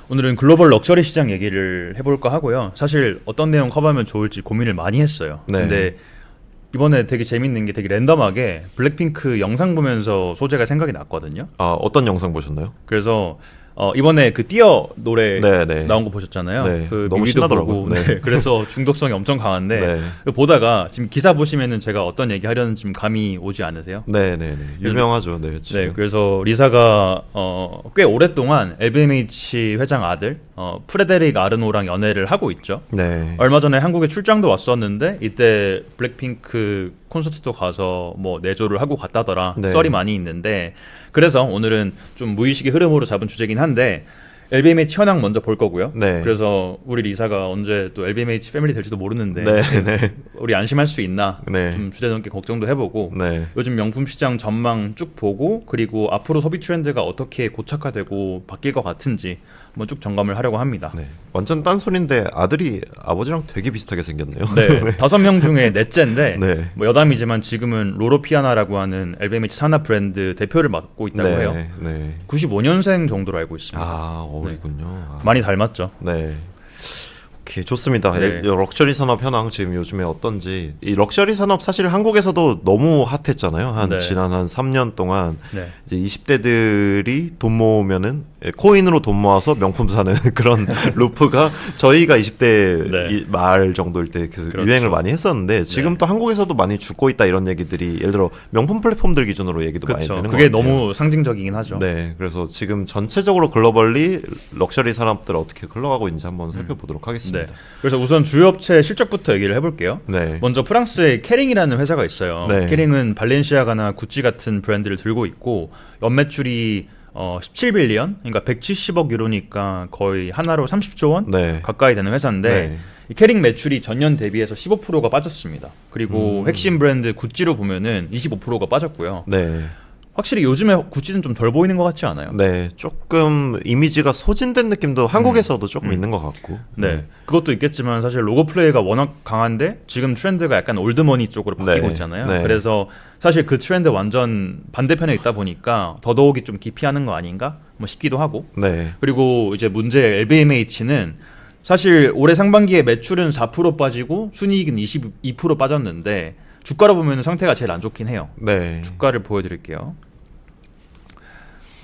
오늘은 글로벌 럭셔리 시장 얘기를 해볼까 하고요. 사실 어떤 내용 커버하면 좋을지 고민을 많이 했어요. 네. 근데 이번에 되게 재밌는 게 되게 랜덤하게 블랙핑크 영상 보면서 소재가 생각이 났거든요. 아, 어떤 영상 보셨나요? 그래서 이번에 그 띄어 노래 네. 나온 거 보셨잖아요. 네. 그 너무 뮤비도 신나더라고요. 보고, 네. 그래서 중독성이 엄청 강한데 네. 그거 보다가 지금 기사 보시면은 제가 어떤 얘기 하려는지 지금 감이 오지 않으세요? 네. 유명하죠. 네. 네, 그래서 리사가 꽤 오랫동안 LVMH 회장 아들 프레데릭 아르노랑 연애를 하고 있죠. 네. 얼마 전에 한국에 출장도 왔었는데 이때 블랙핑크 콘서트도 가서 뭐 내조를 하고 갔다더라. 네. 썰이 많이 있는데 그래서 오늘은 좀 무의식의 흐름으로 잡은 주제긴 한데 LVMH 현황 먼저 볼 거고요. 네. 그래서 우리 리사가 언제 또 LVMH 패밀리 될지도 모르는데 네. 우리 안심할 수 있나 네. 좀 주제 넘게 걱정도 해보고 네. 요즘 명품 시장 전망 쭉 보고 그리고 앞으로 소비 트렌드가 어떻게 고착화되고 바뀔 것 같은지 한번 쭉 점검을 하려고 합니다. 네. 완전 딴소리인데 아들이 아버지랑 되게 비슷하게 생겼네요. 네, 5명 중에 넷째인데 네. 뭐 여담이지만 지금은 로로 피아나라고 하는 LVMH 산하 브랜드 대표를 맡고 있다고 해요. 네. 95년생 정도로 알고 있습니다. 아, 어리군요. 아. 많이 닮았죠. 네. 오케이, 좋습니다. 네. 럭셔리 산업 현황 지금 요즘에 어떤지. 이 럭셔리 산업 사실 한국에서도 너무 핫했잖아요. 네. 지난 한 3년 동안 네. 이제 20대들이 돈 모으면은 코인으로 돈 모아서 명품 사는 그런 루프가 저희가 20대 네. 말 정도일 때 계속 그렇죠. 유행을 많이 했었는데 지금 네. 또 한국에서도 많이 죽고 있다 이런 얘기들이 예를 들어 명품 플랫폼들 기준으로 얘기도 많이 그렇죠. 되는 것 그게 같아요. 너무 상징적이긴 하죠. 네, 그래서 지금 전체적으로 글로벌리 럭셔리 산업들 어떻게 흘러가고 있는지 한번 살펴보도록 하겠습니다. 네. 그래서 우선 주요 업체 실적부터 얘기를 해볼게요. 네. 먼저 프랑스의 캐링이라는 회사가 있어요. 네. 캐링은 발렌시아가나 구찌 같은 브랜드를 들고 있고 연매출이 17빌리언, 그러니까 170억 유로니까 거의 하나로 30조 원 네. 가까이 되는 회사인데 네. 이 캐링 매출이 전년 대비해서 15%가 빠졌습니다. 그리고 핵심 브랜드 구찌로 보면은 25%가 빠졌고요. 네. 확실히 요즘에 구찌는 좀 덜 보이는 것 같지 않아요? 네, 조금 이미지가 소진된 느낌도 한국에서도 조금 있는 것 같고. 네, 그것도 있겠지만 사실 로고 플레이가 워낙 강한데 지금 트렌드가 약간 올드머니 쪽으로 바뀌고 네. 있잖아요. 네. 그래서 사실 그 트렌드 완전 반대편에 있다 보니까 더더욱이 좀 기피하는 거 아닌가 뭐 싶기도 하고. 네. 그리고 이제 문제 LVMH는 사실 올해 상반기에 매출은 4% 빠지고 순이익은 22% 빠졌는데 주가로 보면 상태가 제일 안 좋긴 해요. 네. 주가를 보여드릴게요.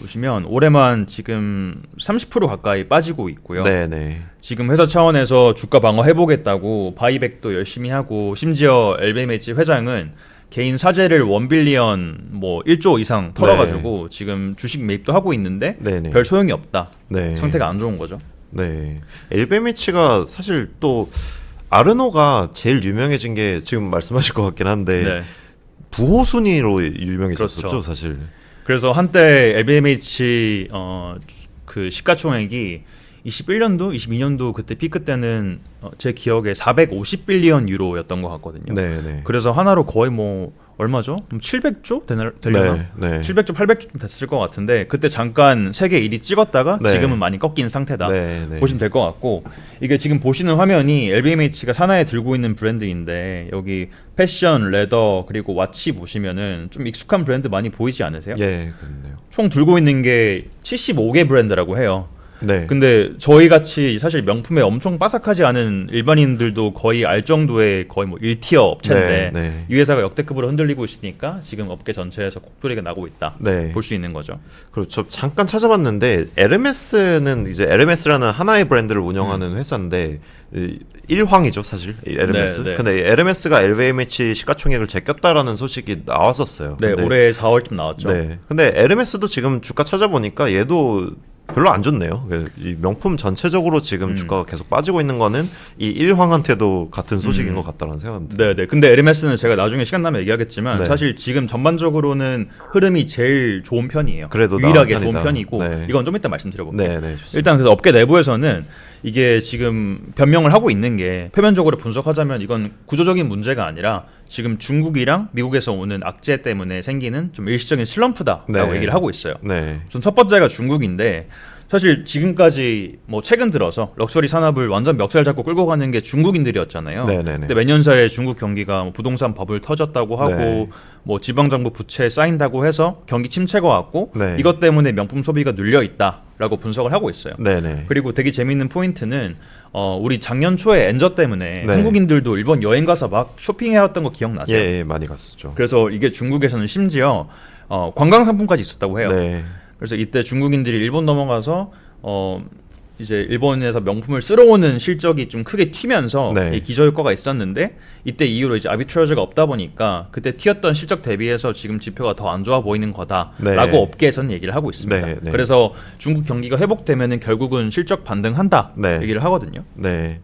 보시면 올해만 지금 30% 가까이 빠지고 있고요. 네. 지금 회사 차원에서 주가 방어 해보겠다고 바이백도 열심히 하고 심지어 LVMH 회장은 개인 사재를 1빌리언 뭐 1조 이상 털어가지고 지금 주식 매입도 하고 있는데 네네. 별 소용이 없다. 네. 상태가 안 좋은 거죠. 네. LVMH가 사실 또 아르노가 제일 유명해진 게 지금 말씀하실 것 같긴 한데 네. 부호 순위로 유명해졌었죠, 그렇죠. 사실. 그래서 한때 LVMH 그 시가총액이 21년도, 22년도 그때 피크 때는 제 기억에 450빌리언 유로였던 것 같거든요. 네. 그래서 하나로 거의 뭐 얼마죠? 700조 되려나? 네. 700조, 800조 됐을 것 같은데 그때 잠깐 세계 1위 찍었다가 네. 지금은 많이 꺾인 상태다. 네. 보시면 될 것 같고 이게 지금 보시는 화면이 LVMH가 산하에 들고 있는 브랜드인데 여기 패션, 레더 그리고 와치 보시면은 좀 익숙한 브랜드 많이 보이지 않으세요? 예, 그렇네요. 총 들고 있는 게 75개 브랜드라고 해요. 네. 근데 저희 같이 사실 명품에 엄청 빠삭하지 않은 일반인들도 거의 알 정도의 거의 뭐 1티어 업체인데 네. 이 회사가 역대급으로 흔들리고 있으니까 지금 업계 전체에서 곡소리가 나고 있다. 네. 볼 수 있는 거죠. 그렇죠. 잠깐 찾아봤는데 에르메스는 이제 에르메스라는 하나의 브랜드를 운영하는 회사인데 일황이죠, 사실 에르메스. 네. 근데 에르메스가 LVMH 시가총액을 제꼈다라는 소식이 나왔었어요. 네, 근데, 올해 4월쯤 나왔죠. 네. 근데 에르메스도 지금 주가 찾아보니까 얘도 별로 안 좋네요. 이 명품 전체적으로 지금 주가가 계속 빠지고 있는 거는 이 일황한테도 같은 소식인 것 같다는 생각이 듭니다. 네. 근데 에르메스는 제가 나중에 시간 나면 얘기하겠지만 네. 사실 지금 전반적으로는 흐름이 제일 좋은 편이에요. 그래도 유일하게 나은 좋은 편이다. 편이고 네. 이건 좀 이따 말씀드려볼게요. 네, 좋습니다. 일단 그래서 업계 내부에서는 이게 지금 변명을 하고 있는 게 표면적으로 분석하자면 이건 구조적인 문제가 아니라 지금 중국이랑 미국에서 오는 악재 때문에 생기는 좀 일시적인 슬럼프다라고 네. 얘기를 하고 있어요. 네. 우선 첫 번째가 중국인데 사실 지금까지 뭐 최근 들어서 럭셔리 산업을 완전 멱살 잡고 끌고 가는 게 중국인들이었잖아요. 네네네. 근데 몇 년 사이에 중국 경기가 뭐 부동산 버블 터졌다고 하고 네. 뭐 지방정부 부채 쌓인다고 해서 경기 침체가 왔고 네. 이것 때문에 명품 소비가 눌려 있다라고 분석을 하고 있어요. 네네. 그리고 되게 재밌는 포인트는 우리 작년 초에 엔저 때문에 네. 한국인들도 일본 여행 가서 막 쇼핑해왔던 거 기억나세요? 예, 많이 갔었죠. 그래서 이게 중국에서는 심지어 관광 상품까지 있었다고 해요. 네. 그래서 이때 중국인들이 일본 넘어가서 이제 일본에서 명품을 쓸어오는 실적이 좀 크게 튀면서 네. 이 기저효과가 있었는데 이때 이후로 이제 아비트러즈가 없다 보니까 그때 튀었던 실적 대비해서 지금 지표가 더 안 좋아 보이는 거다라고 네. 업계에서는 얘기를 하고 있습니다. 네, 네. 그래서 중국 경기가 회복되면은 결국은 실적 반등한다 네. 얘기를 하거든요. 네.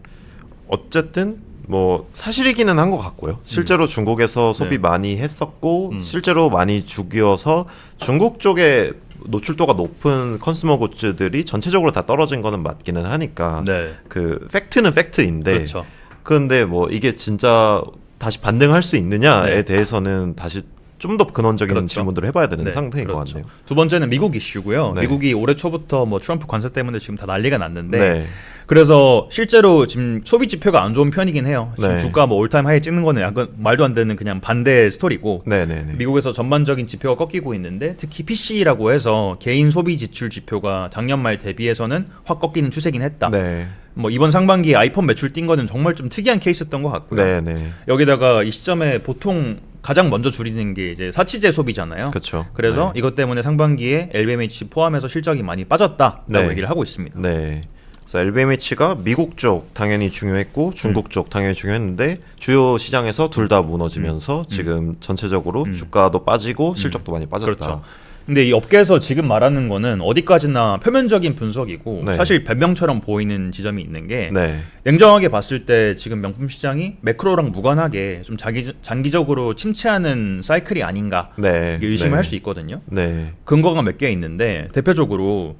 어쨌든 뭐 사실이기는 한 것 같고요. 실제로 중국에서 소비 네. 많이 했었고 실제로 많이 죽여서 중국 쪽에 노출도가 높은 컨슈머 굿즈들이 전체적으로 다 떨어진 거는 맞기는 하니까 네. 그 팩트는 팩트인데 그렇죠. 그런데 뭐 이게 진짜 다시 반등할 수 있느냐에 네. 대해서는 다시 좀 더 근원적인 그렇죠. 질문들을 해봐야 되는 네, 상태인 것 그렇죠. 같네요. 두 번째는 미국 이슈고요. 네. 미국이 올해 초부터 뭐 트럼프 관세 때문에 지금 다 난리가 났는데 네. 그래서 실제로 지금 소비 지표가 안 좋은 편이긴 해요. 지금 네. 주가 뭐 올타임 하이 찍는 거는 약간 말도 안 되는 그냥 반대 스토리고 네네네. 미국에서 전반적인 지표가 꺾이고 있는데 특히 PCE라고 해서 개인 소비 지출 지표가 작년 말 대비해서는 확 꺾이는 추세긴 했다. 네. 뭐 이번 상반기에 아이폰 매출 뛴 거는 정말 좀 특이한 케이스였던 것 같고요. 네네. 여기다가 이 시점에 보통 가장 먼저 줄이는 게 이제 사치제 소비잖아요. 그렇죠. 그래서 이것 때문에 상반기에 LVMH 포함해서 실적이 많이 빠졌다라고 네. 얘기를 하고 있습니다. 네. 그래서 LVMH가 미국 쪽 당연히 중요했고 중국 쪽 당연히 중요했는데 주요 시장에서 둘 다 무너지면서 지금 전체적으로 주가도 빠지고 실적도 많이 빠졌다. 그렇죠. 근데 이 업계에서 지금 말하는 거는 어디까지나 표면적인 분석이고 네. 사실 변명처럼 보이는 지점이 있는 게 네. 냉정하게 봤을 때 지금 명품 시장이 매크로랑 무관하게 좀 장기적으로 침체하는 사이클이 아닌가 네. 의심을 네. 할 수 있거든요. 네. 근거가 몇 개 있는데 대표적으로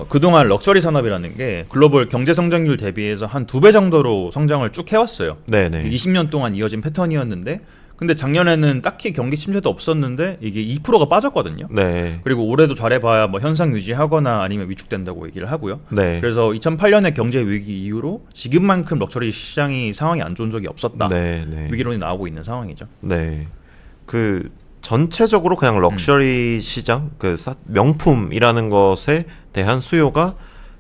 그동안 럭셔리 산업이라는 게 글로벌 경제 성장률 대비해서 한 2배 정도로 성장을 쭉 해왔어요. 네네. 20년 동안 이어진 패턴이었는데 근데 작년에는 딱히 경기 침체도 없었는데 이게 2%가 빠졌거든요. 네. 그리고 올해도 잘해봐야 뭐 현상 유지하거나 아니면 위축된다고 얘기를 하고요. 네. 그래서 2008년의 경제 위기 이후로 지금만큼 럭셔리 시장이 상황이 안 좋은 적이 없었다. 네. 네. 위기론이 나오고 있는 상황이죠. 네. 그 전체적으로 그냥 럭셔리 시장, 그 명품이라는 것에 대한 수요가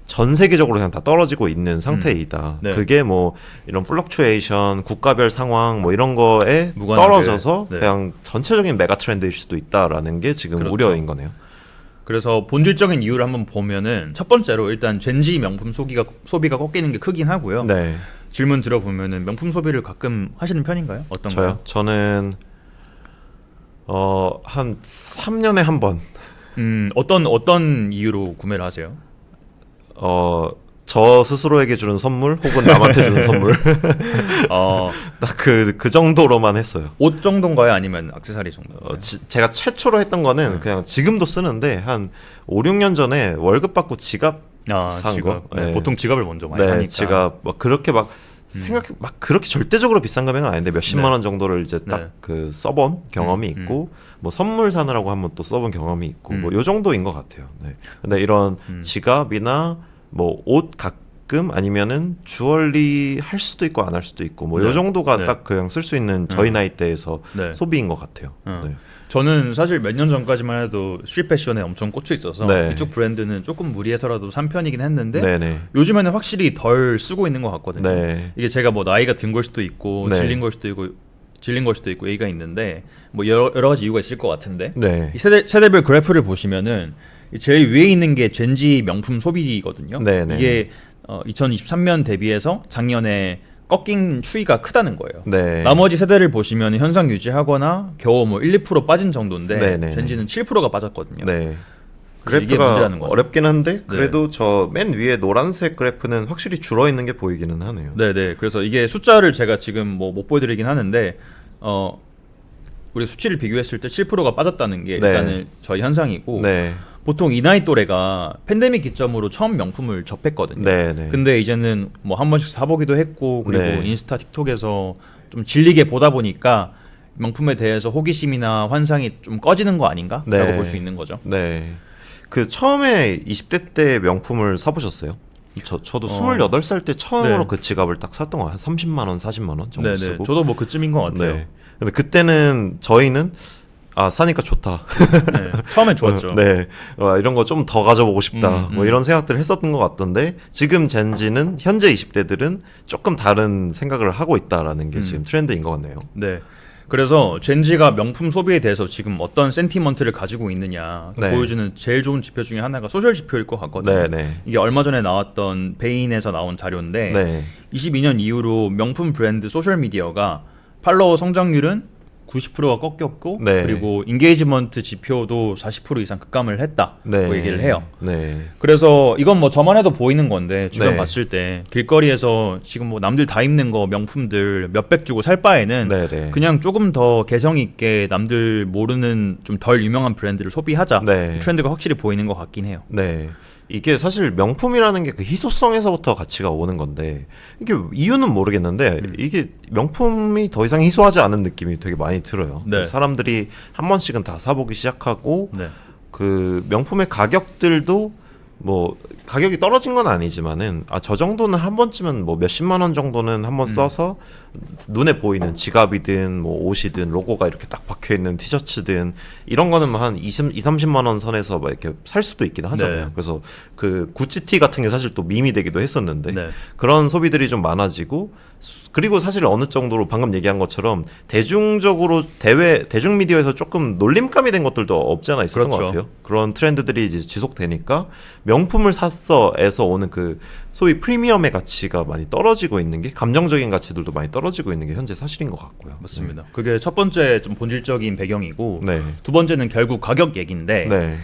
전 세계적으로 그냥 다 떨어지고 있는 상태이다. 네. 그게 뭐 이런 플럭추에이션, 국가별 상황 뭐 이런 거에 무관하게. 떨어져서 네. 그냥 전체적인 메가 트렌드일 수도 있다라는 게 지금 그렇죠. 우려인 거네요. 그래서 본질적인 이유를 한번 보면은 첫 번째로 일단 젠지 명품 소비가 꺾이는 게 크긴 하고요. 네. 질문 들어보면은 명품 소비를 가끔 하시는 편인가요? 어떤가요? 저는 한 3년에 한 번. 어떤 이유로 구매를 하세요? 저 스스로에게 주는 선물 혹은 남한테 주는 선물 딱 그 정도로만 했어요. 옷 정도인가요? 아니면 액세서리 정도? 제가 최초로 했던 거는 그냥 지금도 쓰는데 한 5, 6년 전에 월급 받고 지갑 산 지갑. 거. 네, 네. 보통 지갑을 먼저 많이 네, 하니까. 지갑 막 그렇게 막 막 그렇게 절대적으로 비싼 금액은 아닌데 몇십만 네. 원 정도를 이제 딱 네. 그 써본 경험이 있고 뭐 선물 사느라고 한번 또 써본 경험이 있고 뭐 요 정도인 것 같아요. 네. 근데 이런 지갑이나 뭐 옷 가끔 아니면은 주얼리 할 수도 있고 안 할 수도 있고 뭐 요 네. 정도가 네. 딱 그냥 쓸 수 있는 저희 나이대에서 네. 소비인 것 같아요. 네. 저는 사실 몇 년 전까지만 해도 스트릿 패션에 엄청 꽂혀 있어서 네. 이쪽 브랜드는 조금 무리해서라도 산 편이긴 했는데 네네. 요즘에는 확실히 덜 쓰고 있는 것 같거든요. 네. 이게 제가 뭐 나이가 든 걸 수도 있고 네. 질린 걸 수도 있고 얘기가 있는데 뭐 여러 가지 이유가 있을 것 같은데 네. 이 세대별 그래프를 보시면은 제일 위에 있는 게 젠지 명품 소비거든요. 네네. 이게 2023년 대비해서 작년에 꺾인 추이가 크다는 거예요. 네. 나머지 세대를 보시면 현상 유지하거나 겨우 뭐 1, 2% 빠진 정도인데 네네. 젠지는 7%가 빠졌거든요. 네. 그래서 이게 그래프가 문제라는 거죠. 어렵긴 한데 그래도 저 맨 위에 노란색 그래프는 확실히 줄어 있는 게 보이기는 하네요. 네네. 그래서 이게 숫자를 제가 지금 뭐 못 보여드리긴 하는데 우리 수치를 비교했을 때 7%가 빠졌다는 게 네. 일단은 저희 현상이고 네. 보통 이 나이 또래가 팬데믹 기점으로 처음 명품을 접했거든요. 네. 근데 이제는 뭐 한 번씩 사보기도 했고 그리고 네. 인스타, 틱톡에서 좀 질리게 보다 보니까 명품에 대해서 호기심이나 환상이 좀 꺼지는 거 아닌가라고 네. 볼 수 있는 거죠. 네. 그 처음에 20대 때 명품을 사보셨어요? 저도 28살 때 처음으로 네. 그 지갑을 딱 샀던 거 한 30만 원, 40만 원 정도 네네. 쓰고. 저도 뭐 그쯤인 것 같아요. 네. 근데 그때는 저희는 사니까 좋다. 네. 처음엔 좋았죠. 네. 이런 거 좀 더 가져보고 싶다. 뭐 이런 생각들을 했었던 것 같던데 지금 젠지는 현재 20대들은 조금 다른 생각을 하고 있다라는 게 지금 트렌드인 것 같네요. 네. 그래서 젠지가 명품 소비에 대해서 지금 어떤 센티먼트를 가지고 있느냐 네. 보여주는 제일 좋은 지표 중에 하나가 소셜 지표일 것 같거든요. 네. 이게 얼마 전에 나왔던 베인에서 나온 자료인데 네. 22년 이후로 명품 브랜드 소셜 미디어가 팔로워 성장률은 90%가 꺾였고 네. 그리고 인게이지먼트 지표도 40% 이상 급감을 했다고 네. 얘기를 해요. 네. 그래서 이건 뭐 저만 해도 보이는 건데 주변 네. 봤을 때 길거리에서 지금 뭐 남들 다 입는 거 명품들 몇백 주고 살 바에는 네. 그냥 조금 더 개성 있게 남들 모르는 좀 덜 유명한 브랜드를 소비하자. 네. 트렌드가 확실히 보이는 것 같긴 해요. 네. 이게 사실 명품이라는 게 그 희소성에서부터 가치가 오는 건데 이게 이유는 모르겠는데 이게 명품이 더 이상 희소하지 않은 느낌이 되게 많이 들어요. 네. 사람들이 한 번씩은 다 사보기 시작하고 네. 그 명품의 가격들도 뭐 가격이 떨어진 건 아니지만은 저 정도는 한 번쯤은 뭐 몇십만 원 정도는 한번 써서 눈에 보이는 지갑이든 뭐 옷이든 로고가 이렇게 딱 박혀 있는 티셔츠든 이런 거는 한 30만 원 선에서 막 이렇게 살 수도 있긴 하잖아요. 네. 그래서 그 구찌티 같은 게 사실 또 밈이 되기도 했었는데 네. 그런 소비들이 좀 많아지고 그리고 사실 어느 정도로 방금 얘기한 것처럼 대중적으로 대중 미디어에서 조금 놀림감이 된 것들도 없지 않아 있었던 그렇죠. 것 같아요. 그런 트렌드들이 이제 지속되니까 명품을 샀어에서 오는 그 소위 프리미엄의 가치가 많이 떨어지고 있는 게 감정적인 가치들도 많이 떨어지고 있는 게 현재 사실인 것 같고요. 맞습니다. 그게 첫 번째 좀 본질적인 배경이고 네. 두 번째는 결국 가격 얘기인데 네.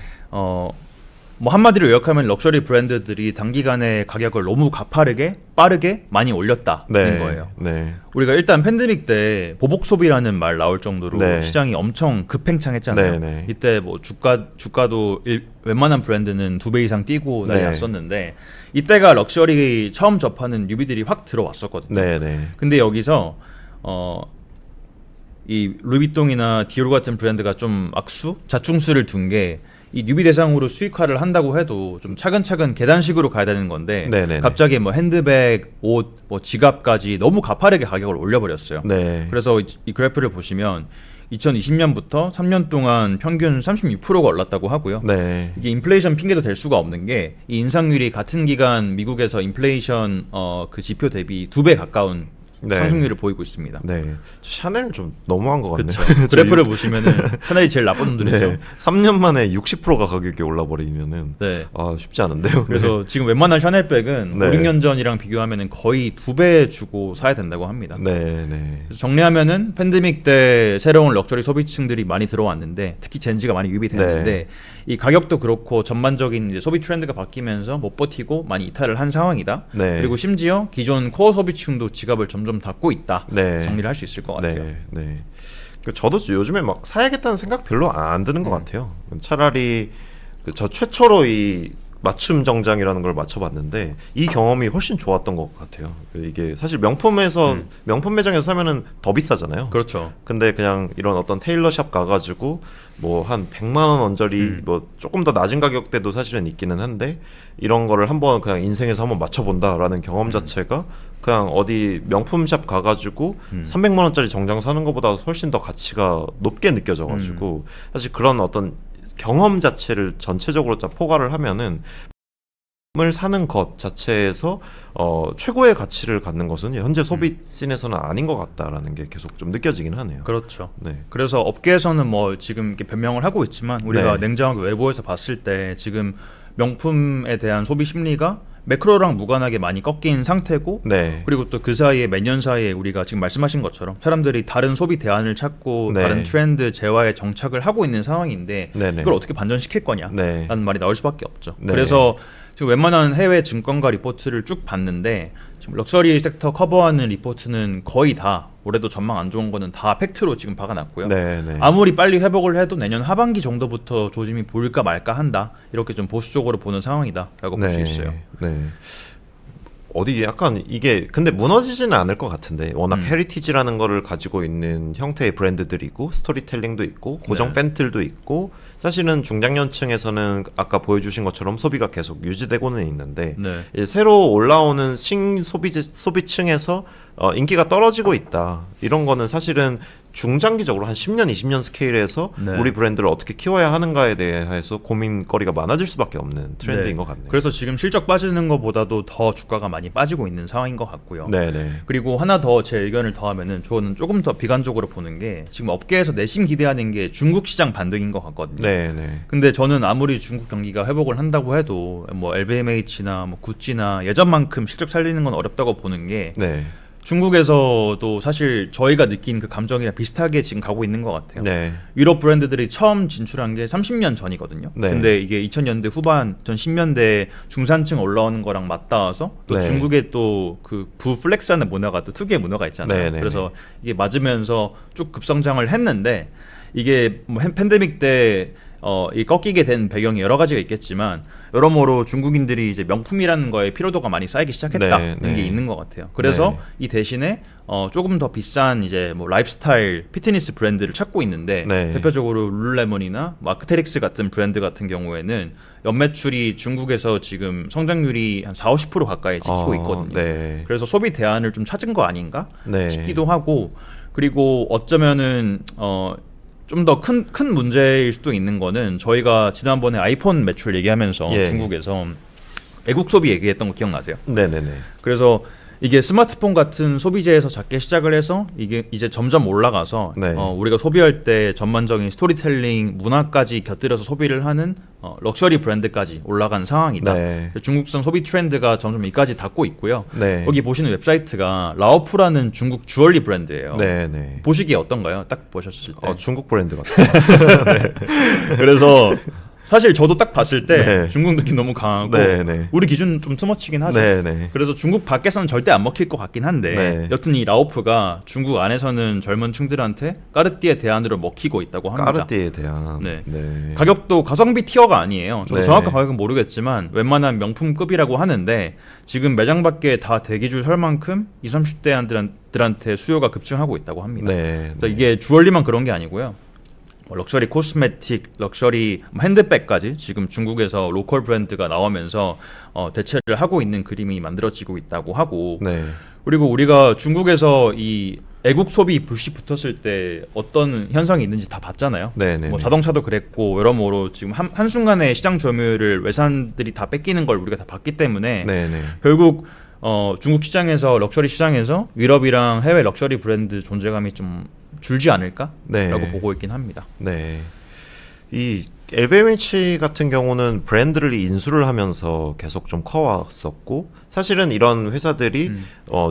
뭐 한마디로 요약하면 럭셔리 브랜드들이 단기간에 가격을 너무 가파르게 빠르게 많이 올렸다는 네. 거예요. 네. 우리가 일단 팬데믹 때 보복 소비라는 말 나올 정도로 네. 시장이 엄청 급팽창했잖아요. 네. 이때 뭐 주가도 웬만한 브랜드는 2배 이상 뛰고 난리 네. 났었는데 이때가 럭셔리 처음 접하는 뉴비들이 확 들어왔었거든요. 네. 근데 여기서 이 루이비통이나 디올 같은 브랜드가 좀 자충수를 둔 게 이 뉴비 대상으로 수익화를 한다고 해도 좀 차근차근 계단식으로 가야 되는 건데 네네네. 갑자기 뭐 핸드백, 옷, 뭐 지갑까지 너무 가파르게 가격을 올려버렸어요. 네. 그래서 이 그래프를 보시면 2020년부터 3년 동안 평균 36%가 올랐다고 하고요. 네. 이게 인플레이션 핑계도 될 수가 없는 게 이 인상률이 같은 기간 미국에서 인플레이션 그 지표 대비 2배 가까운 네. 상승률을 보이고 있습니다. 네. 샤넬 좀 너무한 것 같네요. 그렇죠. 그래프를 보시면은 샤넬이 제일 나쁜 놈들이죠. 네. 3년 만에 60%가 가격이 올라버리면은 네. 쉽지 않은데요. 그래서 지금 웬만한 샤넬백은 네. 5, 6년 전이랑 비교하면은 거의 2배 주고 사야 된다고 합니다. 네. 그래서 정리하면은 팬데믹 때 새로운 럭셔리 소비층들이 많이 들어왔는데 특히 젠지가 많이 유입이 됐는데 네. 이 가격도 그렇고 전반적인 이제 소비 트렌드가 바뀌면서 못 버티고 많이 이탈을 한 상황이다. 네. 그리고 심지어 기존 코어 소비층도 지갑을 점점 닫고 있다. 네. 정리를 할 수 있을 것 같아요. 네. 저도 요즘에 막 사야겠다는 생각 별로 안 드는 것 같아요. 차라리 저 최초로 이 맞춤 정장이라는 걸 맞춰봤는데 이 경험이 훨씬 좋았던 것 같아요. 이게 사실 명품 매장에서 사면은 더 비싸잖아요. 그렇죠. 근데 그냥 이런 어떤 테일러샵 가가지고 뭐 한 100만 원 언저리 뭐 조금 더 낮은 가격대도 사실은 있기는 한데 이런 거를 한번 그냥 인생에서 한번 맞춰본다라는 경험 자체가 그냥 어디 명품샵 가가지고 300만 원짜리 정장 사는 것보다 훨씬 더 가치가 높게 느껴져가지고 사실 그런 어떤 경험 자체를 전체적으로 포괄을 하면은 을 사는 것 자체에서 최고의 가치를 갖는 것은 현재 소비 씬에서는 아닌 것 같다라는 게 계속 좀 느껴지긴 하네요. 그렇죠. 네. 그래서 업계에서는 뭐 지금 이렇게 변명을 하고 있지만 우리가 네. 냉정하게 외부에서 봤을 때 지금 명품에 대한 소비 심리가 매크로랑 무관하게 많이 꺾인 상태고 네. 그리고 또 그 사이에 몇 년 사이에 우리가 지금 말씀하신 것처럼 사람들이 다른 소비 대안을 찾고 네. 다른 트렌드 재화에 정착을 하고 있는 상황인데 네네. 이걸 어떻게 반전시킬 거냐라는 네. 말이 나올 수밖에 없죠. 네. 그래서 지금 웬만한 해외 증권가 리포트를 쭉 봤는데 지금 럭셔리 섹터 커버하는 리포트는 거의 다 올해도 전망 안 좋은 거는 다 팩트로 지금 박아놨고요. 네. 아무리 빨리 회복을 해도 내년 하반기 정도부터 조짐이 보일까 말까 한다. 이렇게 좀 보수적으로 보는 상황이다라고 볼 수 있어요. 네. 어디 약간 이게 근데 무너지지는 않을 것 같은데 워낙 헤리티지라는 거를 가지고 있는 형태의 브랜드들이고 스토리텔링도 있고 고정 네. 팬들도 있고 사실은 중장년층에서는 아까 보여주신 것처럼 소비가 계속 유지되고는 있는데 네. 이제 새로 올라오는 소비층에서 인기가 떨어지고 있다. 이런 거는 사실은 중장기적으로 한 10년, 20년 스케일에서 네. 우리 브랜드를 어떻게 키워야 하는가에 대해서 고민거리가 많아질 수밖에 없는 트렌드인 네. 것 같네요. 그래서 지금 실적 빠지는 것보다도 더 주가가 많이 빠지고 있는 상황인 것 같고요. 네네. 그리고 하나 더 제 의견을 더하면은 저는 조금 더 비관적으로 보는 게 지금 업계에서 내심 기대하는 게 중국 시장 반등인 것 같거든요. 네네. 근데 저는 아무리 중국 경기가 회복을 한다고 해도 뭐 LVMH나 뭐 구찌나 예전만큼 실적 살리는 건 어렵다고 보는 게 네. 중국에서도 사실 저희가 느낀 그 감정이랑 비슷하게 지금 가고 있는 것 같아요. 네. 유럽 브랜드들이 처음 진출한 게 30년 전이거든요. 네. 근데 이게 2000년대 후반, 2010년대 중산층 올라오는 거랑 맞닿아서 또 네. 중국의 또 그 부플렉스하는 문화가 또 특유의 문화가 있잖아요. 네, 네, 그래서 이게 맞으면서 쭉 급성장을 했는데 이게 뭐 팬데믹 때 이 꺾이게 된 배경이 여러 가지가 있겠지만 여러모로 중국인들이 이제 명품이라는 거에 피로도가 많이 쌓이기 시작했다는 네, 네. 게 있는 것 같아요. 그래서 네. 이 대신에 조금 더 비싼 이제 뭐 라이프스타일 피트니스 브랜드를 찾고 있는데 네. 대표적으로 룰루레몬이나 마크테릭스 같은 브랜드 같은 경우에는 연매출이 중국에서 지금 성장률이 한 40~50% 가까이 지키고 있거든요. 네. 그래서 소비 대안을 좀 찾은 거 아닌가 네. 싶기도 하고 그리고 어쩌면은 좀 더 큰 문제일 수도 있는 거는 저희가 지난번에 아이폰 매출 얘기하면서 예. 중국에서 애국 소비 얘기했던 거 기억나세요? 네네네. 그래서 이게 스마트폰 같은 소비재에서 작게 시작을 해서 이게 이제 점점 올라가서 네. 우리가 소비할 때 전반적인 스토리텔링 문화까지 곁들여서 소비를 하는 럭셔리 브랜드까지 올라간 상황이다. 네. 중국성 소비 트렌드가 점점 이까지 닿고 있고요. 네. 여기 보시는 웹사이트가 라오프라는 중국 주얼리 브랜드예요. 네네. 보시기에 어떤가요? 딱 보셨을 때. 중국 브랜드 같아요. 그래서 사실 저도 딱 봤을 때 네. 중국 느낌 너무 강하고 네네. 우리 기준 좀 투머치긴 하죠. 네네. 그래서 중국 밖에서는 절대 안 먹힐 것 같긴 한데 네. 여튼 이 라오프가 중국 안에서는 젊은 층들한테 까르띠에 대안으로 먹히고 있다고 합니다. 까르띠에 대한. 네. 네. 가격도 가성비 티어가 아니에요. 저도 네. 정확한 가격은 모르겠지만 웬만한 명품급이라고 하는데 지금 매장 밖에 다 대기줄 설 만큼 20~30대들한테 수요가 급증하고 있다고 합니다. 네. 그래서 이게 주얼리만 그런 게 아니고요. 뭐 럭셔리 코스메틱, 럭셔리 핸드백까지 지금 중국에서 로컬 브랜드가 나오면서 대체를 하고 있는 그림이 만들어지고 있다고 하고 네. 그리고 우리가 중국에서 이 애국 소비 불씨 붙었을 때 어떤 현상이 있는지 다 봤잖아요. 네네. 뭐 자동차도 그랬고 여러모로 지금 한순간에 시장 점유율을 외산들이 다 뺏기는 걸 우리가 다 봤기 때문에 네네. 결국 중국 시장에서 럭셔리 시장에서 유럽이랑 해외 럭셔리 브랜드 존재감이 좀 줄지 않을까라고 네. 보고 있긴 합니다. 네. 이 LVMH 같은 경우는 브랜드를 인수를 하면서 계속 좀 커왔었고 사실은 이런 회사들이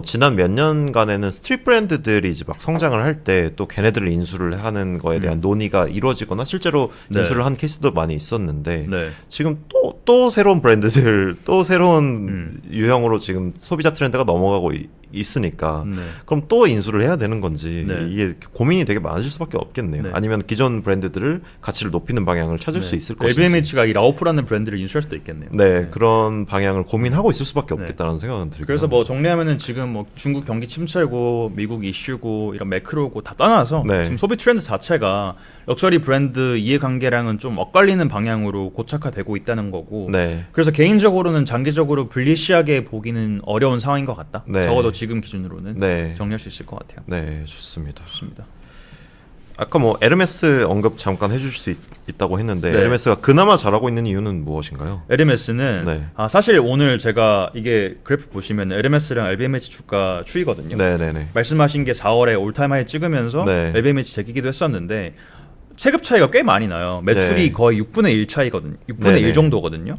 지난 몇 년간에는 스트릿 브랜드들이 이제 막 성장을 할 때 또 걔네들을 인수를 하는 거에 대한 논의가 이루어지거나 실제로 네. 인수를 한 케이스도 많이 있었는데 네. 지금 또 새로운 브랜드들 또 새로운 유형으로 지금 소비자 트렌드가 넘어가고 있으니까 네. 그럼 또 인수를 해야 되는 건지 네. 이게 고민이 되게 많아질 수밖에 없겠네요. 네. 아니면 기존 브랜드들을 가치를 높이는 방향을 찾을 수 있을 것인지. LVMH가 이 라오프라는 브랜드를 인수할 수도 있겠네요. 네, 그런 방향을 고민하고 있을 수밖에 없겠다는 생각은 들고요. 그래서 뭐 정리하면은 지금 뭐 중국 경기 침체고 미국 이슈고 이런 매크로고 다 떠나서 네. 지금 소비 트렌드 자체가 럭셔리 브랜드 이해관계랑은 좀 엇갈리는 방향으로 고착화되고 있다는 거고 네. 그래서 개인적으로는 장기적으로 불리시하게 보기는 어려운 상황인 것 같다. 네. 적어도 지금 기준으로는 네. 정리할 수 있을 것 같아요. 네, 좋습니다. 좋습니다. 아까 뭐 에르메스 언급 잠깐 해줄 수 있다고 했는데 네. 에르메스가 그나마 잘하고 있는 이유는 무엇인가요? 에르메스는 네. 사실 오늘 제가 이게 그래프 보시면 에르메스랑 LVMH 주가 추이거든요. 네네네. 말씀하신 게 4월에 올타임 하이 찍으면서 네. LVMH 제기기도 했었는데 체급 차이가 꽤 많이 나요. 매출이 네. 거의 6분의 1 차이거든요. 6분의 네네. 1 정도거든요.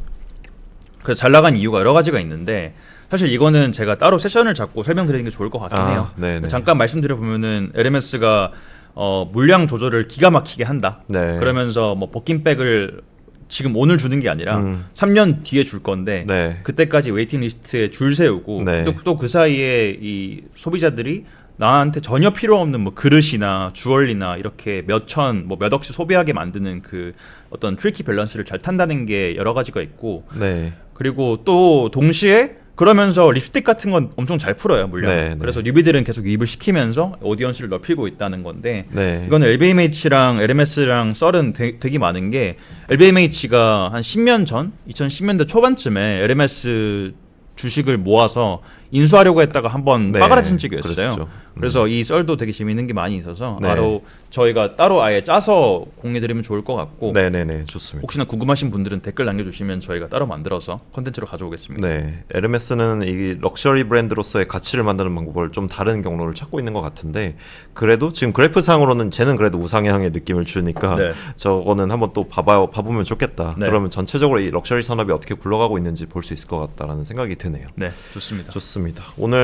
그래서 잘 나간 이유가 여러 가지가 있는데 사실 이거는 제가 따로 세션을 잡고 설명드리는 게 좋을 것 같긴 해요. 네네. 잠깐 말씀드려 보면은 에르메스가 물량 조절을 기가 막히게 한다. 네. 그러면서 뭐 버킨백을 지금 오늘 주는 게 아니라 3년 뒤에 줄 건데 네. 그때까지 웨이팅 리스트에 줄 세우고 네. 또 그 사이에 이 소비자들이 나한테 전혀 필요 없는 뭐 그릇이나 주얼리나 이렇게 몇천 뭐 몇 억씩 소비하게 만드는 그 어떤 트리키 밸런스를 잘 탄다는 게 여러 가지가 있고 네. 그리고 또 동시에 그러면서 립스틱 같은 건 엄청 잘 풀어요 물량. 네, 네. 그래서 뉴비들은 계속 유입을 시키면서 오디언스를 넓히고 있다는 건데 네. 이거는 LVMH랑 LMS랑 썰은 되게 많은 게 LVMH가 한 10년 전 2010년대 초반쯤에 LMS 주식을 모아서 인수하려고 했다가 한번 네, 빠그라진 적이 있어요. 그랬었죠. 그래서 이 썰도 되게 재밌는 게 많이 있어서 네. 바로 저희가 따로 아예 짜서 공유드리면 좋을 것 같고 네네네 좋습니다. 혹시나 궁금하신 분들은 댓글 남겨주시면 저희가 따로 만들어서 컨텐츠로 가져오겠습니다. 네, 에르메스는 이 럭셔리 브랜드로서의 가치를 만드는 방법을 좀 다른 경로를 찾고 있는 것 같은데 그래도 지금 그래프상으로는 쟤는 그래도 우상향의 느낌을 주니까 네. 저거는 한번 또 봐보면 좋겠다. 네. 그러면 전체적으로 이 럭셔리 산업이 어떻게 굴러가고 있는지 볼 수 있을 것 같다라는 생각이 드네요. 네, 좋습니다. 좋습니다. 오늘